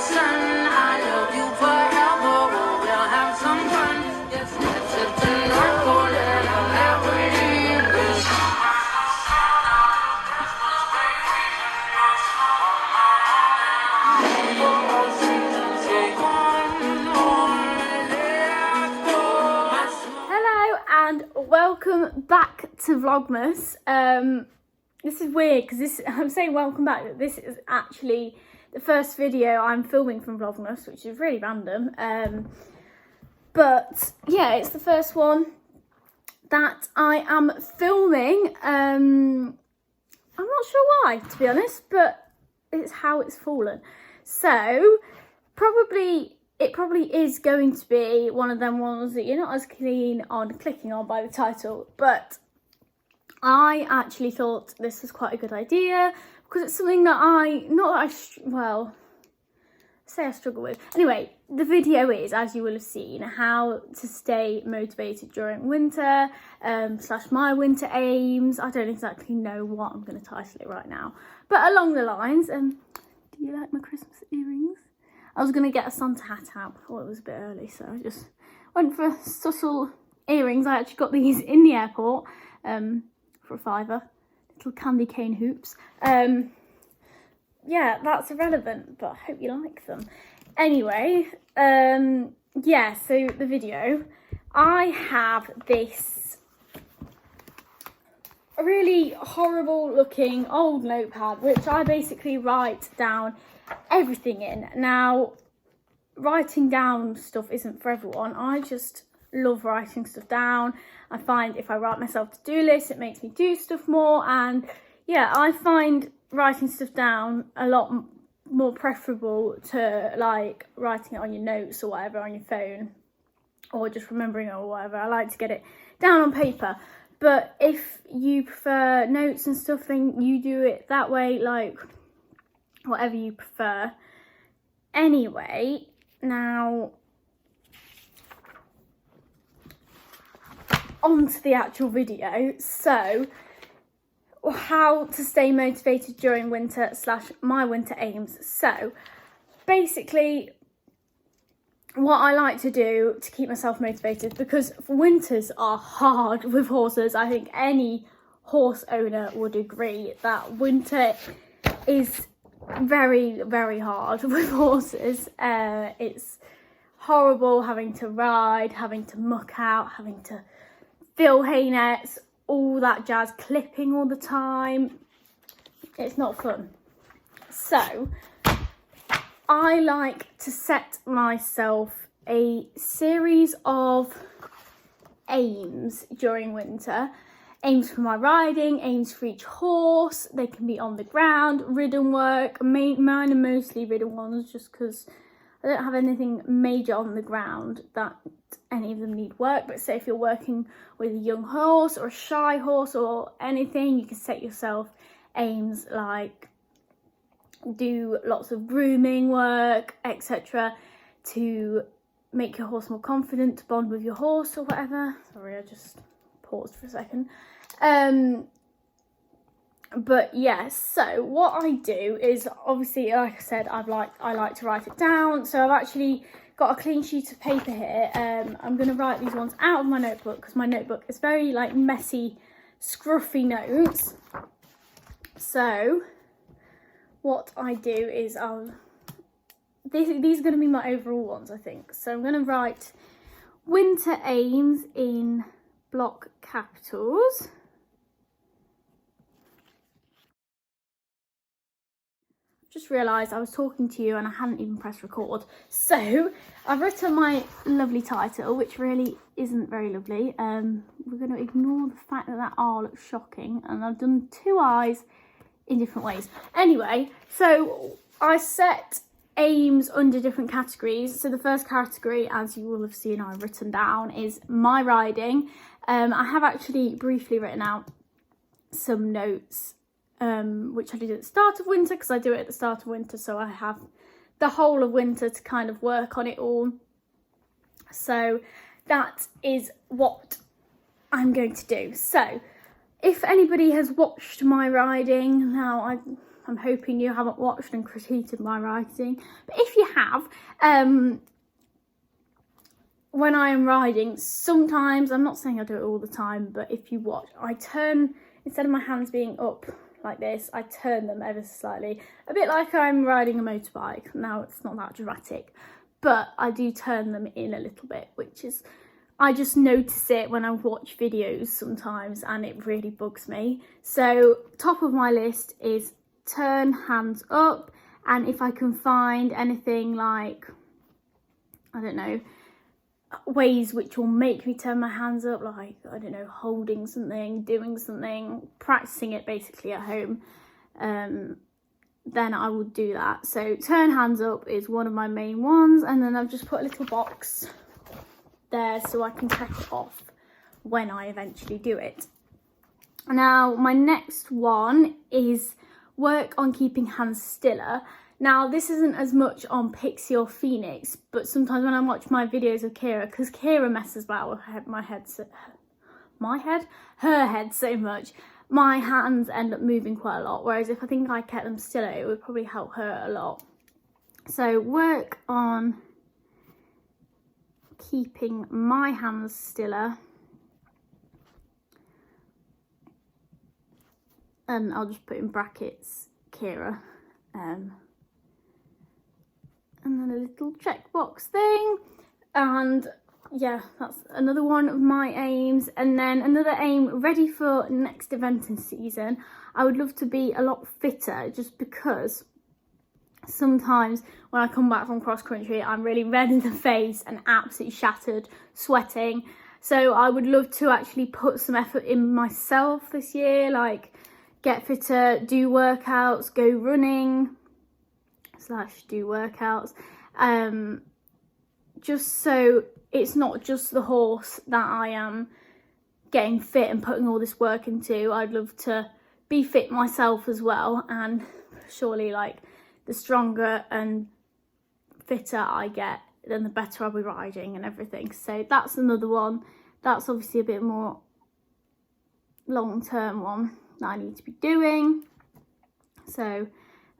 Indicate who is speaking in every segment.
Speaker 1: sun. I love you forever. We'll have some fun. Yes, it's a North Pole and I'll never leave this.
Speaker 2: Hello and welcome back to Vlogmas. This is weird because I'm saying welcome back, but this is actually the first video I'm filming from Vlogmas, which is really random. But yeah, it's the first one that I am filming. I'm not sure why, to be honest, but it's how it's fallen. So it probably is going to be one of them ones that you're not as keen on clicking on by the title, but I actually thought this was quite a good idea because it's something that I struggle with. Anyway, the video is, as you will have seen, how to stay motivated during winter, / my winter aims. I don't exactly know what I'm going to title it right now, but along the lines, do you like my Christmas earrings? I was going to get a Santa hat out, but I thought it was a bit early, so I just went for subtle earrings. I actually got these in the airport for $5, little candy cane hoops. Yeah, that's irrelevant, but I hope you like them. Anyway, yeah, so the video, I have this really horrible looking old notepad, which I basically write down everything in. Now, writing down stuff isn't for everyone. I just love writing stuff down. I find if I write myself to-do lists, it makes me do stuff more, and yeah, I find writing stuff down a lot more preferable to like writing it on your notes or whatever on your phone, or just remembering it or whatever. I like to get it down on paper. But if you prefer notes and stuff, then you do it that way, like whatever you prefer. Anyway, now on to the actual video. So, how to stay motivated during winter / my winter aims. So basically, what I like to do to keep myself motivated, because winters are hard with horses. I think any horse owner would agree that winter is very, very hard with horses. It's horrible having to ride, having to muck out, having to fill hay nets, all that jazz, clipping all the time. It's not fun. So I like to set myself a series of aims during winter. Aims for my riding, aims for each horse. They can be on the ground, ridden work. Mine are mostly ridden ones, just because I don't have anything major on the ground that any of them need work. But say if you're working with a young horse or a shy horse or anything, you can set yourself aims like do lots of grooming work, etc., to make your horse more confident, to bond with your horse or whatever. Sorry, I just paused for a second. But yes, so what I do is, obviously, like I said, I like to write it down. So I've actually got a clean sheet of paper here. I'm going to write these ones out of my notebook, because my notebook is very like messy, scruffy notes. So what I do is these are going to be my overall ones, I think. So I'm going to write winter aims in block capitals. Just realised I was talking to you and I hadn't even pressed record. So I've written my lovely title, which really isn't very lovely. We're going to ignore the fact that that R looks shocking, and I've done 2 eyes in different ways. Anyway, so I set aims under different categories. So the first category, as you will have seen I've written down, is my riding. I have actually briefly written out some notes, which I did at the start of winter, because I do it at the start of winter, so I have the whole of winter to kind of work on it all. So that is what I'm going to do. So if anybody has watched my riding, now I'm hoping you haven't watched and critiqued my riding, but if you have, when I am riding, sometimes, I'm not saying I do it all the time, but if you watch, I turn, instead of my hands being up like this, I turn them ever so slightly, a bit like I'm riding a motorbike. Now it's not that dramatic, but I do turn them in a little bit, which is, I just notice it when I watch videos sometimes and it really bugs me. So top of my list is turn hands up, and if I can find anything like, I don't know, ways which will make me turn my hands up, like, I don't know, holding something, doing something, practicing it basically at home, then I will do that. So turn hands up is one of my main ones, and then I've just put a little box there so I can check it off when I eventually do it. Now my next one is work on keeping hands stiller. Now, this isn't as much on Pixie or Phoenix, but sometimes when I watch my videos of Kira, because Kira messes about with her head so much, my hands end up moving quite a lot. Whereas if I think I kept them stiller, it would probably help her a lot. So work on keeping my hands stiller. And I'll just put in brackets, Kira. And then a little checkbox thing, and yeah, that's another one of my aims. And then another aim, ready for next eventing season, I would love to be a lot fitter, just because sometimes when I come back from cross country I'm really red in the face and absolutely shattered, sweating. So I would love to actually put some effort in myself this year, like get fitter, do workouts, go running / do workouts, just so it's not just the horse that I am getting fit and putting all this work into. I'd love to be fit myself as well, and surely, like, the stronger and fitter I get, then the better I'll be riding and everything. So that's another one. That's obviously a bit more long-term one that I need to be doing. So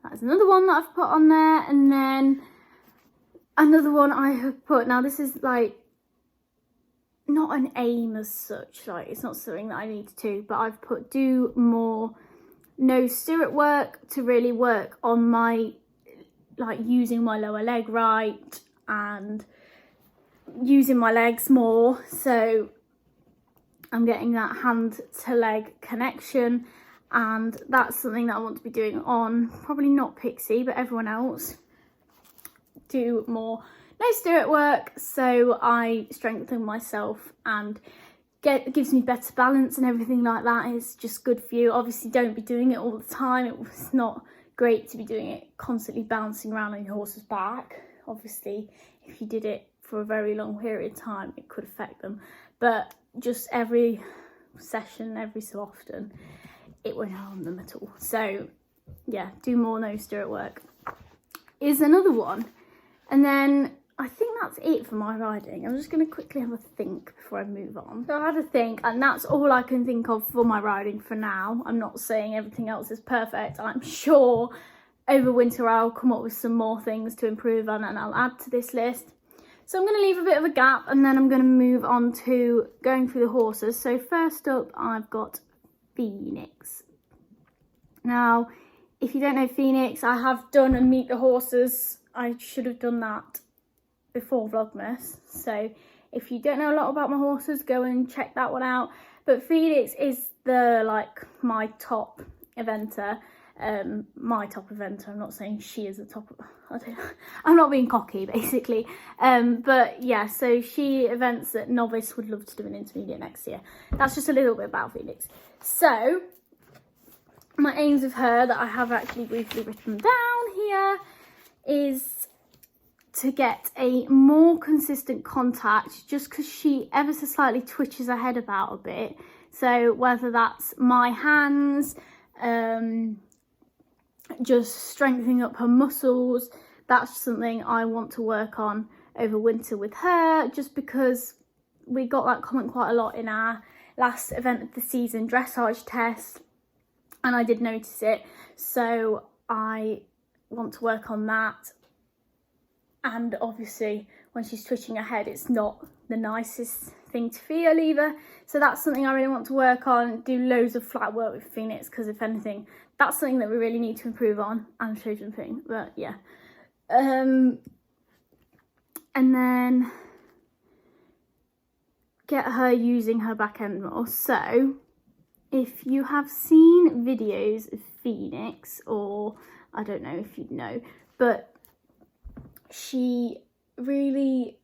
Speaker 2: that's another one that I've put on there. And then another one I have put, now this is like not an aim as such, like it's not something that I need to do, but I've put do more nose stirrup work, to really work on my, like, using my lower leg right and using my legs more. So I'm getting that hand to leg connection, and that's something that I want to be doing on, probably not Pixie, but everyone else. Do more nose stirrup work so I strengthen myself and gives me better balance and everything like that. It's just good for you. Obviously don't be doing it all the time. It's not great to be doing it constantly bouncing around on your horse's back. Obviously if you did it for a very long period of time it could affect them, but just every session, every so often, it won't harm them at all. So yeah, do more nose stirrup work is another one. And then I think that's it for my riding. I'm just going to quickly have a think before I move on. So I had a think, and that's all I can think of for my riding for now. I'm not saying everything else is perfect. I'm sure over winter I'll come up with some more things to improve on and I'll add to this list. So I'm going to leave a bit of a gap, and then I'm going to move on to going through the horses. So first up I've got Phoenix. Now, if you don't know Phoenix, I have done a meet the horses. I should have done that before Vlogmas. So if you don't know a lot about my horses, go and check that one out. But Phoenix is the, like, my top eventer. I'm not saying she is the top. I'm not being cocky, basically. But yeah, so she events at novice, would love to do an intermediate next year. That's just a little bit about Phoenix. So my aims of her that I have actually briefly written down here is to get a more consistent contact, just because she ever so slightly twitches her head about a bit. So whether that's my hands, just strengthening up her muscles, that's something I want to work on over winter with her, just because we got that comment quite a lot in our last event of the season dressage test, and I did notice it. So I want to work on that. And obviously when she's twitching her head, it's not the nicest thing to feel either. So that's something I really want to work on, do loads of flat work with Phoenix, because if anything, that's something that we really need to improve on, and show jumping, but yeah. And then get her using her back end more. So if you have seen videos of Phoenix, or I don't know if you'd know, but she really,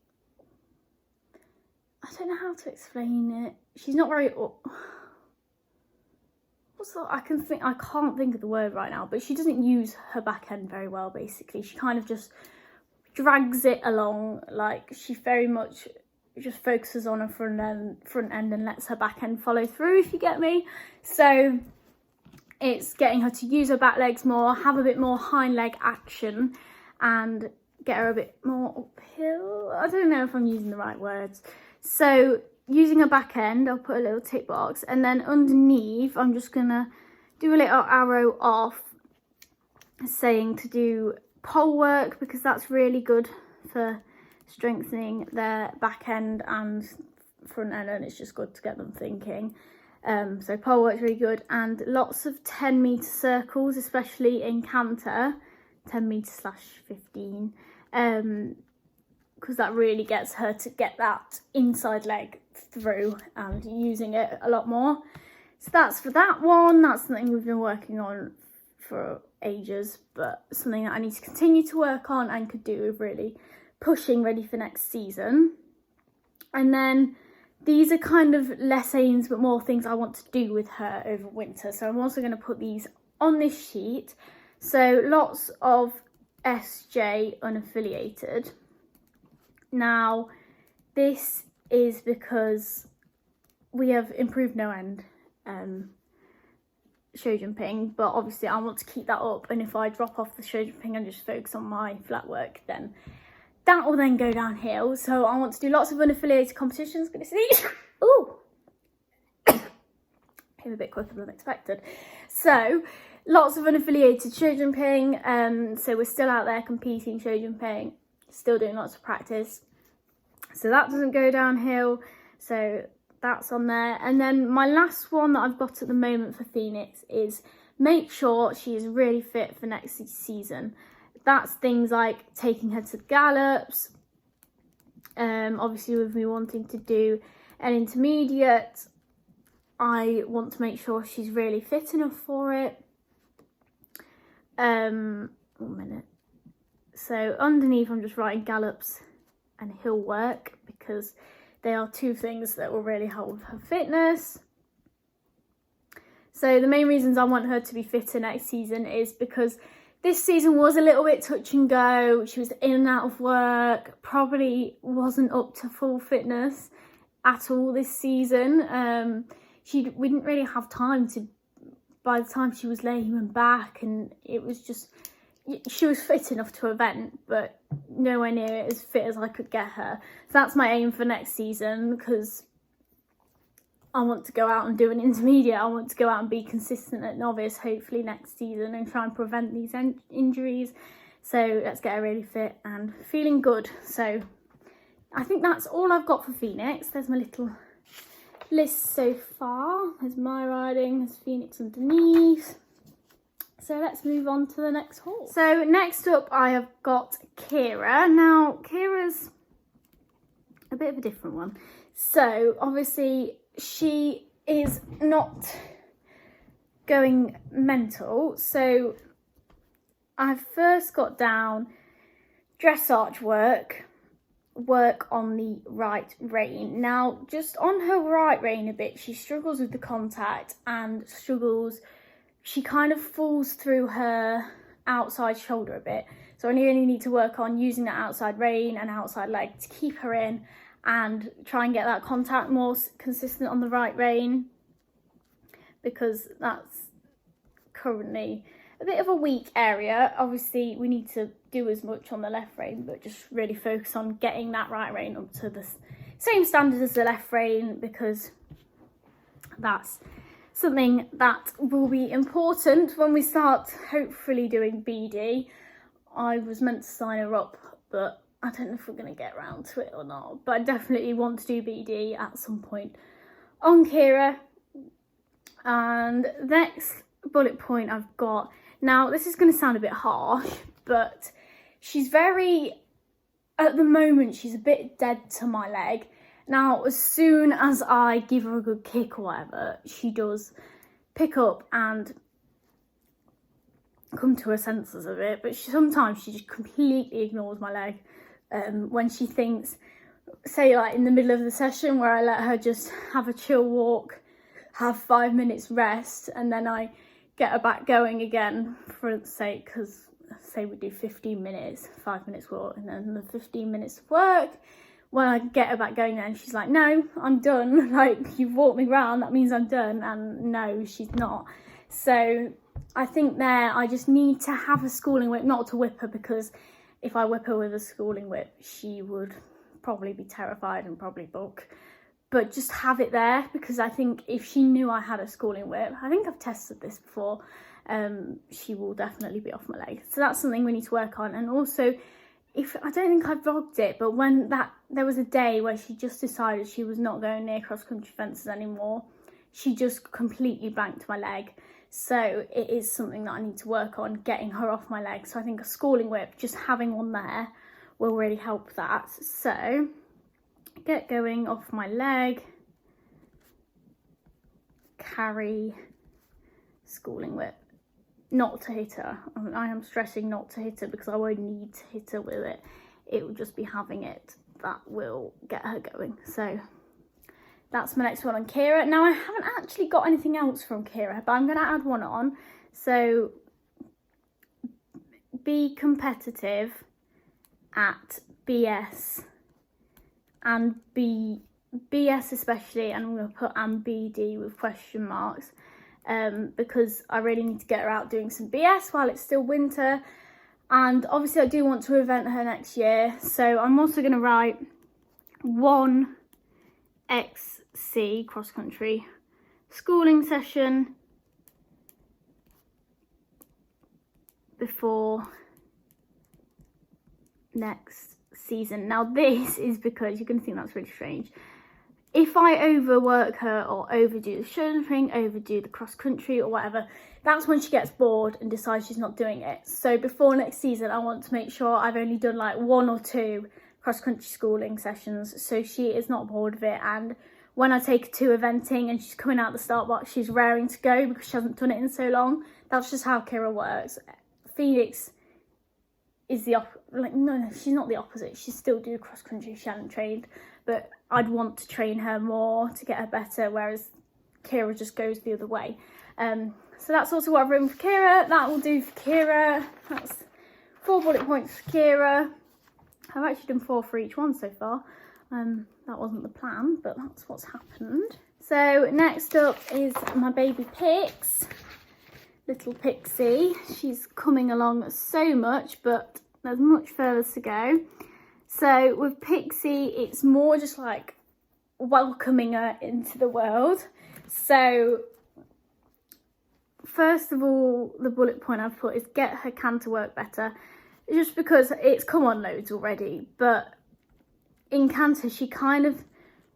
Speaker 2: I don't know how to explain it. She's not very, I can't think of the word right now, but she doesn't use her back end very well, basically. She kind of just drags it along, like she very much just focuses on her front end and lets her back end follow through, if you get me. So it's getting her to use her back legs more, have a bit more hind leg action, and get her a bit more uphill. I don't know if I'm using the right words. So using her back end, I'll put a little tick box, and then underneath I'm just gonna do a little arrow off saying to do pole work, because that's really good for strengthening their back end and front end, and it's just good to get them thinking. So pole work's really good, and lots of 10-meter circles, especially in canter, 10-meter/15, because that really gets her to get that inside leg through and using it a lot more. So that's for that one. That's something we've been working on for ages, but something that I need to continue to work on and could do with really pushing ready for next season. And then these are kind of less aims but more things I want to do with her over winter, so I'm also going to put these on this sheet. So lots of SJ unaffiliated. Now this is because we have improved no end show jumping, but obviously I want to keep that up, and if I drop off the show jumping and just focus on my flat work, then that will then go downhill. So I want to do lots of unaffiliated competitions. Gonna see. Ooh, came a bit quicker than expected. So lots of unaffiliated show jumping. So we're still out there competing show jumping, still doing lots of practice, so that doesn't go downhill. So that's on there. And then my last one that I've got at the moment for Phoenix is make sure she is really fit for next season. That's things like taking her to gallops. Obviously with me wanting to do an intermediate, I want to make sure she's really fit enough for it. 1 minute. So underneath I'm just writing gallops and hill work, because they are two things that will really help with her fitness. So the main reasons I want her to be fitter next season is because this season was a little bit touch and go. She was in and out of work, probably wasn't up to full fitness at all this season. We didn't really have time to, by the time she was laying them back, and it was just, she was fit enough to event, but nowhere near as fit as I could get her. So that's my aim for next season, because I want to go out and do an intermediate. I want to go out and be consistent at novice, hopefully next season, and try and prevent these injuries. So let's get her really fit and feeling good. So I think that's all I've got for Phoenix. There's my little list so far. There's my riding, there's Phoenix underneath. So let's move on to the next haul. So next up I have got Kira. Now Kira's a bit of a different one. So obviously she is not going mental. So I've first got down dressage work on the right rein. Now just on her right rein a bit, she struggles with the contact and struggles, she kind of falls through her outside shoulder a bit. So I really need to work on using that outside rein and outside leg to keep her in and try and get that contact more consistent on the right rein, because that's currently a bit of a weak area. Obviously we need to do as much on the left rein, but just really focus on getting that right rein up to the same standard as the left rein, because that's something that will be important when we start hopefully doing BD. I was meant to sign her up, but I don't know if we're going to get around to it or not. But I definitely want to do BD at some point on Kira. And the next bullet point I've got, now this is going to sound a bit harsh, but she's at the moment, she's a bit dead to my leg. Now, as soon as I give her a good kick or whatever, she does pick up and come to her senses of it. But sometimes she just completely ignores my leg. When she thinks, say like in the middle of the session where I let her just have a chill walk, have 5 minutes rest, and then I get her back going again, for its sake, because say we do 15 minutes, 5 minutes walk, and then the 15 minutes of work. When I get her back going then, she's like, no, I'm done. Like, you've walked me round, that means I'm done. And no, she's not. So I think there, I just need to have a schooling whip, not to whip her, because if I whip her with a schooling whip, she would probably be terrified and probably balk. But just have it there, because I think if she knew I had a schooling whip, I think I've tested this before, she will definitely be off my leg. So that's something we need to work on. And also, I don't think I vlogged it, but when there was a day where she just decided she was not going near cross-country fences anymore, she just completely blanked my leg. So it is something that I need to work on, getting her off my leg. So I think a schooling whip, just having one there, will really help that. So get going off my leg, carry, schooling whip. Not to hit her. I am stressing not to hit her because I won't need to hit her with it. It will just be having it that will get her going. So that's my next one on Kira. Now, I haven't actually got anything else from Kira, but I'm going to add one on. So be competitive at BS and BS especially, and I'm going to put and BD with question marks. Because I really need to get her out doing some BS while it's still winter, and obviously I do want to event her next year, so I'm also going to write 1 XC cross country schooling session before next season. Now this is because you're going to think that's really strange. If I overwork her or overdo the shouldering, overdo the cross country or whatever, that's when she gets bored and decides she's not doing it. So before next season, I want to make sure I've only done like 1 or 2 cross country schooling sessions, so she is not bored of it. And when I take her to eventing and she's coming out the start box, she's raring to go because she hasn't done it in so long. That's just how Kira works. Felix is the no, she's not the opposite. She still do cross country. She hasn't trained, but I'd want to train her more to get her better, whereas Kira just goes the other way. So that's also what I've written for Kira. That will do for Kira. That's 4 bullet points for Kira. I've actually done 4 for each one so far. That wasn't the plan, but that's what's happened. So next up is my baby Pix. Little Pixie. She's coming along so much, but there's much further to go. So with Pixie, it's more just like welcoming her into the world. So first of all, the bullet point I've put is get her canter work better, just because it's come on loads already, but in canter she kind of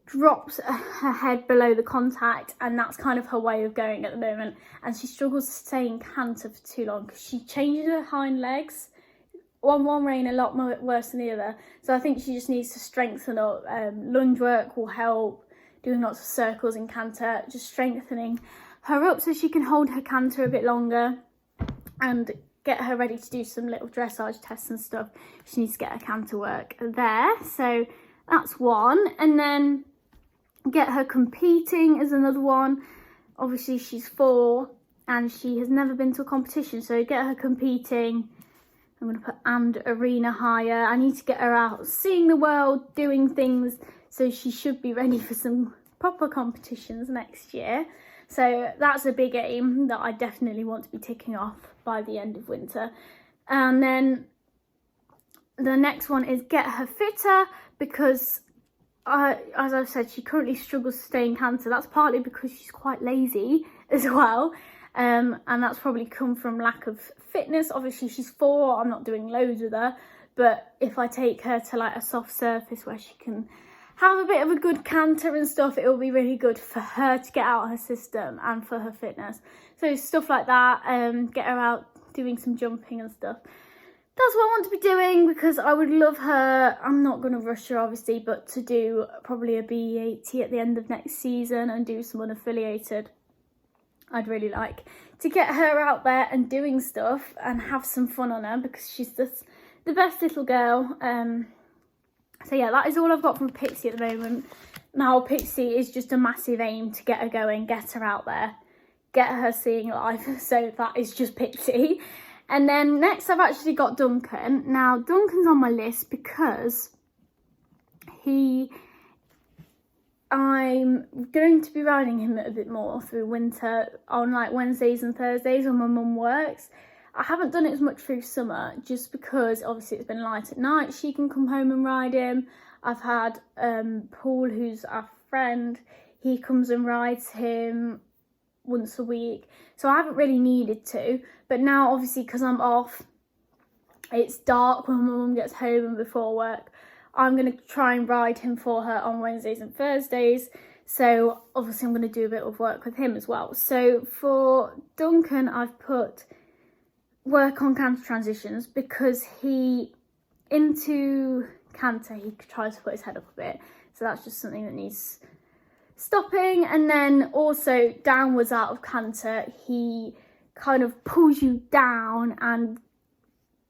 Speaker 2: drops her head below the contact, and that's kind of her way of going at the moment, and she struggles to stay in canter for too long because she changes her hind legs one rein a lot more worse than the other. So I think she just needs to strengthen up. Lunge work will help, doing lots of circles in canter, just strengthening her up so she can hold her canter a bit longer and get her ready to do some little dressage tests and stuff. She needs to get her canter work there. So that's one. And then get her competing is another one. Obviously she's 4 and she has never been to a competition, so get her competing. I'm going to put and arena higher. I need to get her out seeing the world, doing things, so she should be ready for some proper competitions next year. So that's a big aim that I definitely want to be ticking off by the end of winter. And then the next one is get her fitter, because as I've said, she currently struggles to stay in canter. That's partly because she's quite lazy as well. And that's probably come from lack of fitness. Obviously she's 4, I'm not doing loads with her, but if I take her to like a soft surface where she can have a bit of a good canter and stuff, it will be really good for her to get out her system and for her fitness. So stuff like that, get her out doing some jumping and stuff. That's what I want to be doing, because I would love her, I'm not going to rush her obviously, but to do probably a B80 at the end of next season and do some unaffiliated. I'd really like to get her out there and doing stuff and have some fun on her, because she's just the best little girl. So yeah, that is all I've got from Pixie at the moment. Now Pixie is just a massive aim to get her going, get her out there, get her seeing life. So that is just Pixie. And then next I've actually got Duncan. Now Duncan's on my list because I'm going to be riding him a bit more through winter on like Wednesdays and Thursdays when my mum works. I haven't done it as much through summer just because obviously it's been light at night. She can come home and ride him. I've had Paul, who's our friend, he comes and rides him once a week. So I haven't really needed to. But now obviously because I'm off, it's dark when my mum gets home and before work, I'm going to try and ride him for her on Wednesdays and Thursdays. So obviously I'm going to do a bit of work with him as well. So for Duncan, I've put work on canter transitions, because into canter he tries to put his head up a bit, so that's just something that needs stopping. And then also downwards out of canter, he kind of pulls you down and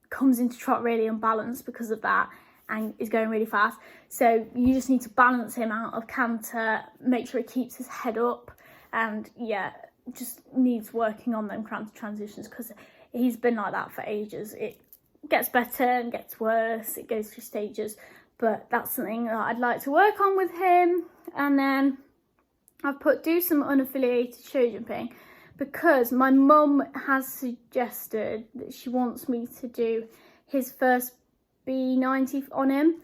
Speaker 2: comes into trot really unbalanced because of that, and is going really fast. So you just need to balance him out of canter, make sure he keeps his head up, and yeah, just needs working on them canter transitions, because he's been like that for ages. It gets better and gets worse, it goes through stages, but that's something that I'd like to work on with him. And then I've put do some unaffiliated show jumping, because my mum has suggested that she wants me to do his first B90 on him.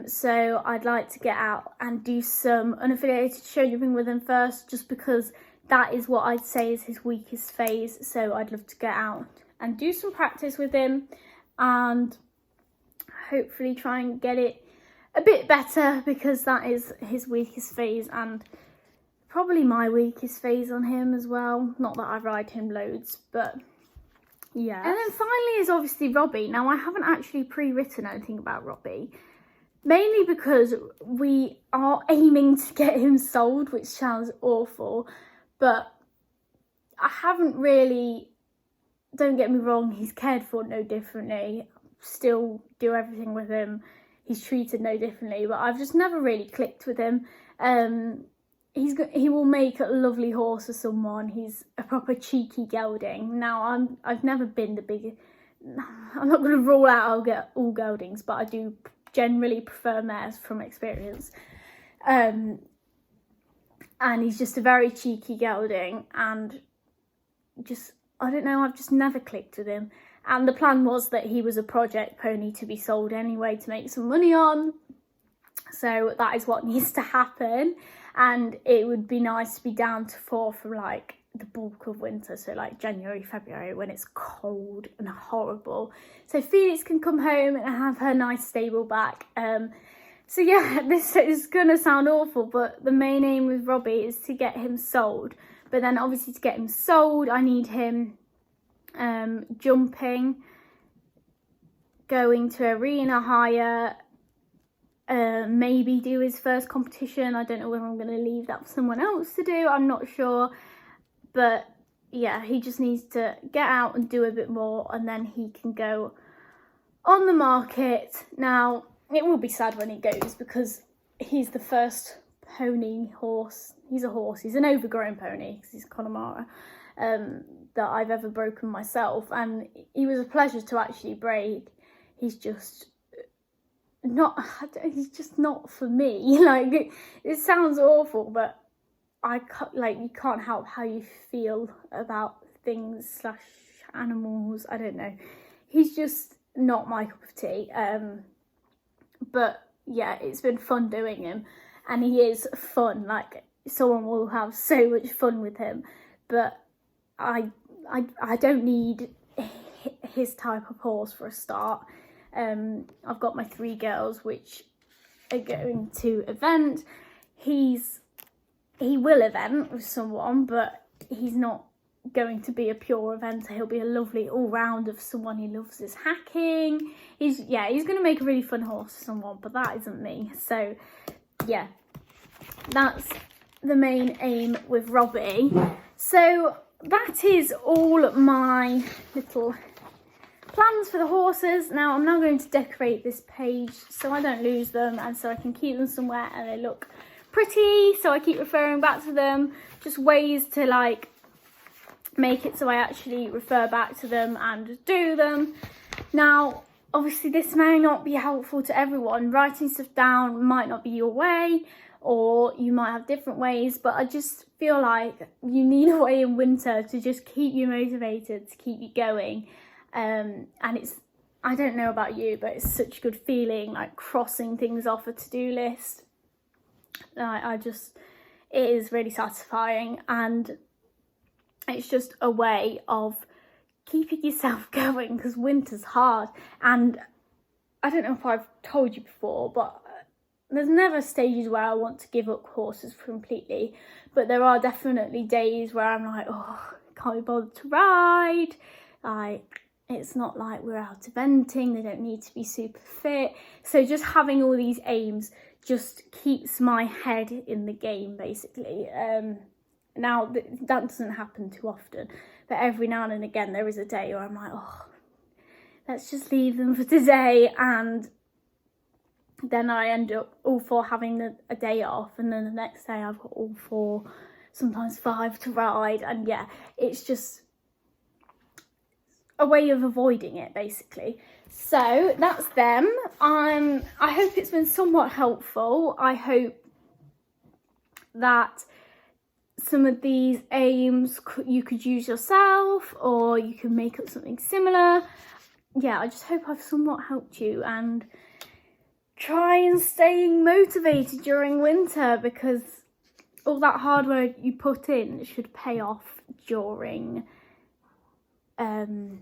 Speaker 2: So I'd like to get out and do some unaffiliated show jumping with him first, just because that is what I'd say is his weakest phase. So I'd love to get out and do some practice with him and hopefully try and get it a bit better, because that is his weakest phase and probably my weakest phase on him as well. Not that I ride him loads, but yeah. And then finally is obviously Robbie. Now I haven't actually pre-written anything about Robbie, mainly because we are aiming to get him sold, which sounds awful. But I haven't really, don't get me wrong, he's cared for no differently. Still do everything with him. He's treated no differently, but I've just never really clicked with him. He will make a lovely horse for someone. He's a proper cheeky gelding. Now I've never been the big, I'm not going to rule out I'll get all geldings, but I do generally prefer mares from experience. And he's just a very cheeky gelding, and just, I don't know, I've just never clicked with him. And the plan was that he was a project pony to be sold anyway to make some money on. So that is what needs to happen. And it would be nice to be down to 4 for like the bulk of winter. So like January, February, when it's cold and horrible. So Felix can come home and have her nice stable back. So yeah, this is going to sound awful, but the main aim with Robbie is to get him sold. But then obviously to get him sold, I need him jumping, going to arena hire, maybe do his first competition. I don't know whether I'm going to leave that for someone else to do. I'm not sure. But yeah, he just needs to get out and do a bit more, and then he can go on the market. Now, it will be sad when he goes, because he's the first pony horse. He's a horse. He's an overgrown pony, because he's Connemara, that I've ever broken myself. And he was a pleasure to actually break. He's just not for me. Like, it sounds awful, but I can't, like, you can't help how you feel about things / animals. I don't know. He's just not my cup of tea. But yeah, it's been fun doing him, and he is fun. Like, someone will have so much fun with him but I don't need his type of horse for a start. I've got my 3 girls which are going to event. He will event with someone, but he's not going to be a pure eventer. He'll be a lovely all-rounder for someone who loves his hacking. He's going to make a really fun horse for someone, but that isn't me. So yeah, that's the main aim with Robbie. So that is all my little plans for the horses. Now I'm now going to decorate this page so I don't lose them, and so I can keep them somewhere and they look pretty, so I keep referring back to them. Just ways to like make it so I actually refer back to them and do them. Now obviously this may not be helpful to everyone. Writing stuff down might not be your way, or you might have different ways, but I just feel like you need a way in winter to just keep you motivated, to keep you going. And it's, I don't know about you, but it's such a good feeling, like crossing things off a to-do list. It is really satisfying, and it's just a way of keeping yourself going, because winter's hard. And I don't know if I've told you before, but there's never stages where I want to give up horses completely, but there are definitely days where I'm like, oh, I can't be bothered to ride. It's not like we're out eventing, they don't need to be super fit. So just having all these aims just keeps my head in the game, basically. Now that doesn't happen too often, but every now and again there is a day where I'm like, oh, let's just leave them for today, and then I end up all 4 having a day off, and then the next day I've got all 4, sometimes 5 to ride. And yeah, it's just a way of avoiding it, basically. So that's them. I hope it's been somewhat helpful. I hope that some of these aims you could use yourself, or you can make up something similar. Yeah, I just hope I've somewhat helped you, and try and staying motivated during winter, because all that hard work you put in should pay off during the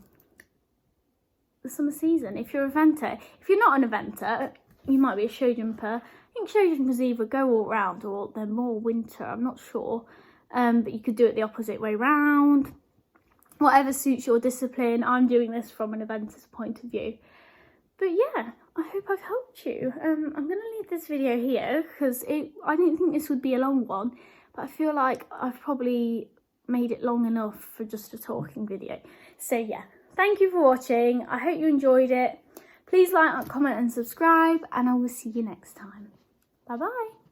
Speaker 2: summer season. If you're a eventer, if you're not an eventer, you might be a show jumper. I think show jumpers either go all round or they're more winter, I'm not sure. But you could do it the opposite way round. Whatever suits your discipline. I'm doing this from an eventer's point of view. But yeah, I hope I've helped you. I'm going to leave this video here because I didn't think this would be a long one, but I feel like I've probably made it long enough for just a talking video. So yeah, thank you for watching. I hope you enjoyed it. Please like, comment and subscribe, and I will see you next time. Bye bye.